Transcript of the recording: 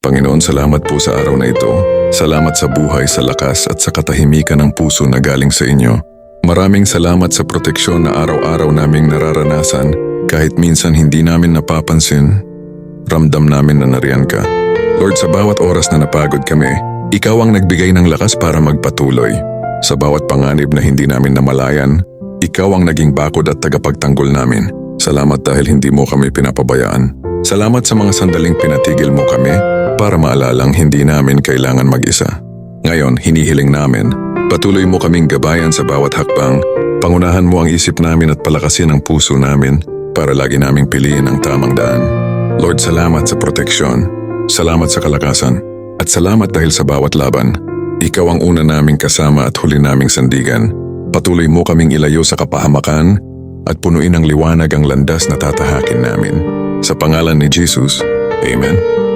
Panginoon, salamat po sa araw na ito. Salamat sa buhay, sa lakas at sa katahimikan ng puso na galing sa inyo. Maraming salamat sa proteksyon na araw-araw naming nararanasan kahit minsan hindi namin napapansin. Ramdam namin na nariyan ka. Lord, sa bawat oras na napagod kami, ikaw ang nagbigay ng lakas para magpatuloy. Sa bawat panganib na hindi namin namalayan, ikaw ang naging bakod at tagapagtanggol namin. Salamat dahil hindi mo kami pinapabayaan. Salamat sa mga sandaling pinatigil mo kami para maalalang hindi namin kailangan mag-isa. Ngayon, hinihiling namin, patuloy mo kaming gabayan sa bawat hakbang, pangunahan mo ang isip namin at palakasin ang puso namin para lagi naming piliin ang tamang daan. Lord, salamat sa proteksyon, salamat sa kalakasan, at salamat dahil sa bawat laban. Ikaw ang una naming kasama at huli naming sandigan. Patuloy mo kaming ilayo sa kapahamakan at punuin ng liwanag ang landas na tatahakin namin. Sa pangalan ni Jesus, Amen.